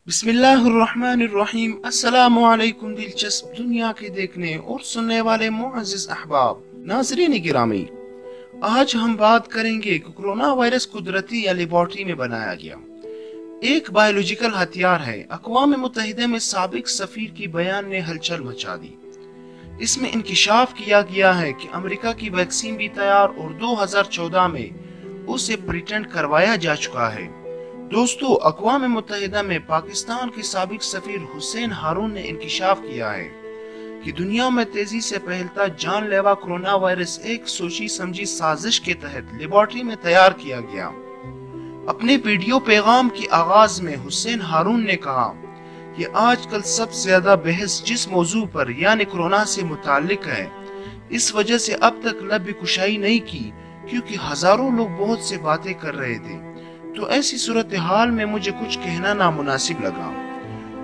बिस्मिल्लाहिर्रहमानिर्रहीम। अस्सलामु अलैकुम दिलचस्प दुनिया के देखने और सुनने वाले मुअज़्ज़िज़ अहबाब नाज़रीन गिरामी, आज हम बात करेंगे कि कोरोना वायरस कुदरती या लेबॉर्ट्री में बनाया गया एक बायोलॉजिकल हथियार है। अक़वाम मुत्तहिदा में साबिक सफ़ीर की बयान ने हलचल मचा दी। इसमें इंकिशाफ किया गया है कि अमेरिका की वैक्सीन भी तैयार और 2014 में उसे पेटेंट करवाया जा चुका है। दोस्तों, अक़वाम मुत्तहिदा में पाकिस्तान के साबिक सफीर हुसैन हारून ने इंकिशाफ किया है कि दुनिया में तेजी से फैलता जानलेवा कोरोना वायरस एक सोची समझी साजिश के तहत लेबॉर्ट्री में तैयार किया गया। अपने वीडियो पैगाम के आगाज में हुसैन हारून ने कहा कि आजकल सबसे ज्यादा बहस जिस मौजू पर यानी कोरोना से मुताल्लिक है, इस वजह से अब तक लब कुशाई नहीं की क्योंकि हजारों लोग बहुत से बातें कर रहे थे, तो ऐसी सूरत हाल में मुझे कुछ कहना नामुनासिब लगा।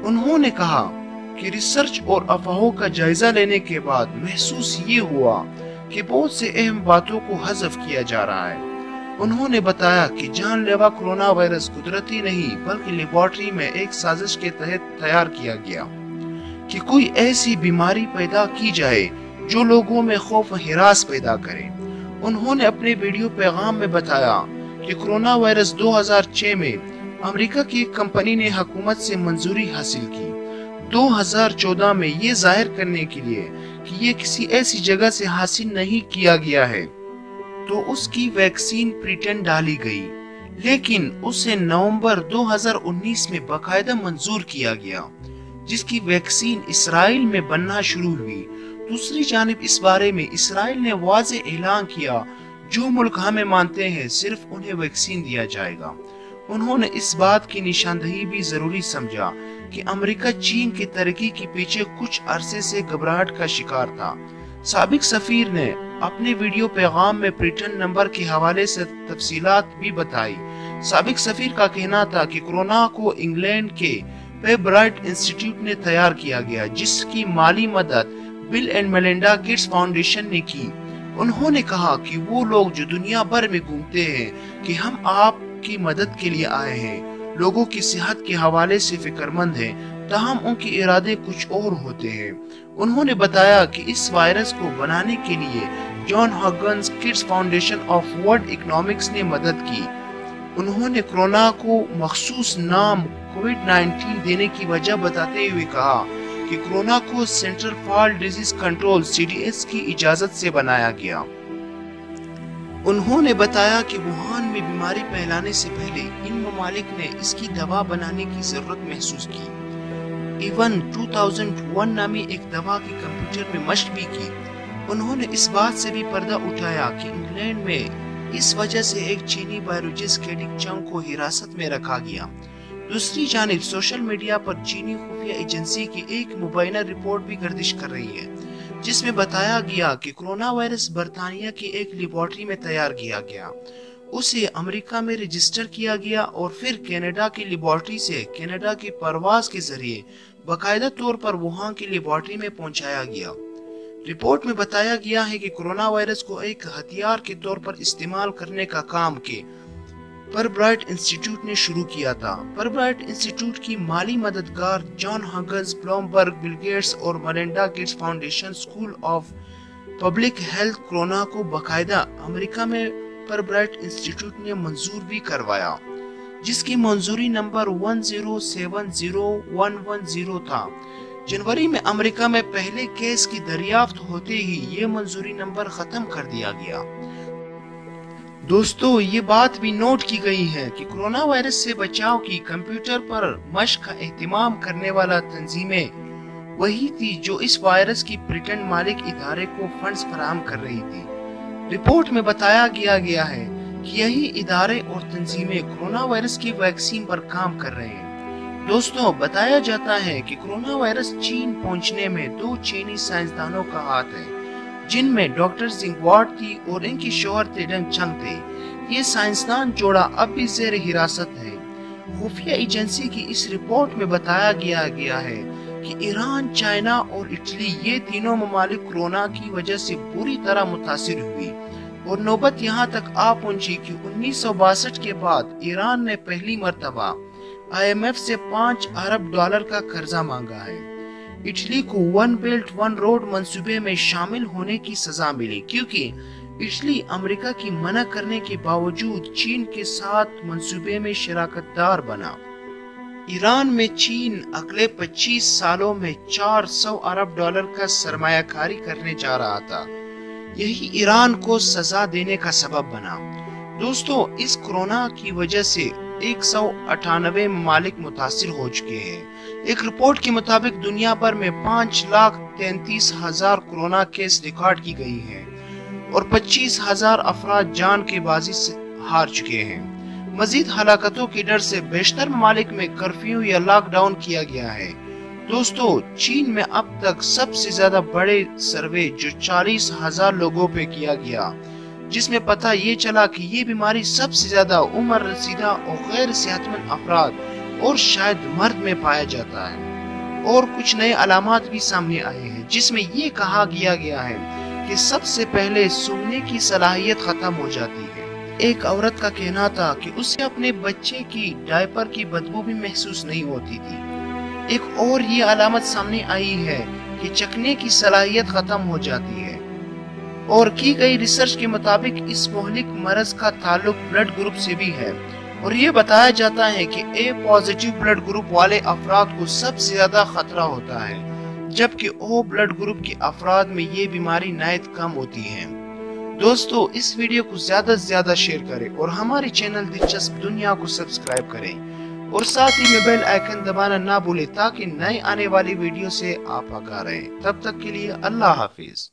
उन्होंने कहा कि रिसर्च और अफवाहों का जायजा लेने के बाद महसूस ये हुआ कि बहुत से अहम बातों को हज़फ किया जा रहा है। उन्होंने बताया कि जानलेवा कोरोना वायरस कुदरती नहीं बल्कि लेबॉर्ट्री में एक साजिश के तहत तैयार किया गया कि कोई ऐसी बीमारी पैदा की जाए जो लोगों में खौफ हिरास पैदा करे। उन्होंने अपने वीडियो पैगाम में बताया कि कोरोना वायरस 2006 में अमेरिका की एक कंपनी ने हुकूमत से मंजूरी हासिल की 2014 में ये जाहिर करने के लिए कि ये किसी ऐसी जगह से हासिल नहीं किया गया है, तो उसकी वैक्सीन पेटेंट डाली गई, लेकिन उसे नवंबर 2019 में बाकायदा मंजूर किया गया, जिसकी वैक्सीन इसराइल में बनना शुरू हुई। दूसरी जानिब इस बारे में इसराइल ने वाज़ेह ऐलान किया जो मुल्क हमें मानते हैं सिर्फ उन्हें वैक्सीन दिया जाएगा। उन्होंने इस बात की निशानदही भी जरूरी समझा कि अमेरिका चीन की तरक्की के पीछे कुछ अरसे से घबराहट का शिकार था। साबिक सफीर ने अपने वीडियो पैगाम में पेटेंट नंबर के हवाले से तफसीलात भी बताई। साबिक सफीर का कहना था कि कोरोना को इंग्लैंड के पेब्राइट इंस्टीट्यूट ने तैयार किया गया, जिसकी माली मदद bill and Melinda Gates foundation ने की। उन्होंने कहा कि वो लोग जो दुनिया भर में घूमते हैं कि हम आपकी मदद के लिए आए हैं, लोगों की सेहत के हवाले से फिक्रमंद हैं, ताहम उनके इरादे कुछ और होते हैं। उन्होंने बताया कि इस वायरस को बनाने के लिए John Hopkins kids foundation of world economics ने मदद की। उन्होंने कोरोना को मखसूस नाम कोविड-19 देने की वजह बताते हुए कहा कि कोरोना को centre for disease control (CDC) की इजाजत से बनाया गया। उन्होंने बताया कि वुहान में बीमारी फैलाने से पहले इन ममालिक ने इसकी दवा बनाने की जरूरत महसूस की। इवन 2001 नामी एक दवा की कंप्यूटर में मशक भी की। उन्होंने इस बात से भी पर्दा उठाया कि इंग्लैंड में इस वजह से एक चीनी बायोलॉजिस्ट केडिक चंग को हिरासत में रखा गया। दूसरी जानिब सोशल मीडिया पर चीनी खुफिया एजेंसी की एक मुबैना रिपोर्ट भी गर्दिश कर रही है, जिसमें बताया गया कि कोरोना वायरस बर्तानिया की एक लेबॉर्ट्री में तैयार किया गया, उसे अमेरिका में रजिस्टर किया गया और फिर कनाडा की लेबॉर्ट्री से कनाडा की परवाज के जरिए बाकायदा तौर पर वुहान की लेबॉर्ट्री में पहुंचाया गया। रिपोर्ट में बताया गया है कि कोरोना वायरस को एक हथियार के तौर पर इस्तेमाल करने का काम के पेब्राइट इंस्टीट्यूट ने शुरू किया था। पेब्राइट इंस्टीट्यूट की माली मददगार John Hopkins, Bloomberg, Bill Gates और Melinda Gates foundation school of public health corona को बाकायदा अमेरिका में पेब्राइट इंस्टीट्यूट ने मंजूर भी करवाया, जिसकी मंजूरी नंबर 1070110 था। जनवरी में अमेरिका में पहले केस की दरियाफ्त होते ही ये मंजूरी नंबर खत्म कर दिया गया। दोस्तों, ये बात भी नोट की गई है कि कोरोना वायरस से बचाव की कंप्यूटर पर मशक का एहतमाम करने वाला तंजीमें वही थी जो इस वायरस की पेटेंट मालिक इदारे को फंड्स फराहम कर रही थी। रिपोर्ट में बताया गया है कि यही इदारे और तंजीमें कोरोना वायरस की वैक्सीन पर काम कर रहे हैं। दोस्तों, बताया जाता है कि कोरोना वायरस चीन पहुंचने में 2 चीनी साइंसदानों का हाथ है, जिनमें डॉक्टर जिंगवार्ड थी और इनकी शौहर तेडंग चंग थे। ये साइंसदान जोड़ा अब भी जेर हिरासत है। खुफिया एजेंसी की इस रिपोर्ट में बताया गया है कि ईरान, चाइना और इटली ये तीनों ममालिक कोरोना की वजह से बुरी तरह मुतासिर हुई और नौबत यहाँ तक आ पहुंची कि 1962 के बाद ईरान ने पहली मर्तबा IMF से $5 अरब का कर्जा मांगा है। इटली को वन बेल्ट वन रोड मंसूबे में शामिल होने की सजा मिली क्योंकि इटली अमेरिका की मना करने के बावजूद चीन के साथ मंसूबे में शराकतदार बना। ईरान में चीन अगले 25 सालों में $400 अरब का सरमायाकारी करने जा रहा था। यही ईरान को सजा देने का सबब बना। दोस्तों, इस कोरोना की वजह से 198 ममालिक मुतासिर हो चुके हैं। एक रिपोर्ट के मुताबिक दुनिया भर में 5,33,000 कोरोना केस रिकॉर्ड की गई हैं और 25,000 अफराद जान की बाजी से हार चुके हैं। मजीद हलाकतों के डर से बेशतर ममालिक में कर्फ्यू या लॉकडाउन किया गया है। दोस्तों, चीन में अब तक सबसे ज्यादा बड़े सर्वे जो 40,000 लोगों पे किया गया, जिसमें पता ये चला कि ये बीमारी सबसे ज्यादा उम्र रसीदा और गैर सेहतमंद अफराद और शायद मर्द में पाया जाता है। और कुछ नए अलामात भी सामने आए हैं जिसमें ये कहा गया है कि सबसे पहले सूंघने की सलाहियत खत्म हो जाती है। एक औरत का कहना था कि उसे अपने बच्चे की डायपर की बदबू भी महसूस नहीं होती थी। एक और ये अलामत सामने आई है कि चखने की सलाहियत खत्म हो जाती है। और की गई रिसर्च के मुताबिक इस मोहलिक मरज का ताल्लुक ब्लड ग्रुप से भी है और ये बताया जाता है कि ए पॉजिटिव ब्लड ग्रुप वाले अफराद को सबसे ज्यादा खतरा होता है, जबकि ओ ब्लड ग्रुप के अफराद में ये बीमारी नायत कम होती है। दोस्तों, इस वीडियो को ज्यादा से ज्यादा शेयर करें और हमारे चैनल दिलचस्प दुनिया को सब्सक्राइब करें और साथ ही में बेल आइकन दबाना ना भूलें ताकि नए आने वाली वीडियो से आप आगाह रहें। तब तक के लिए अल्लाह हाफिज।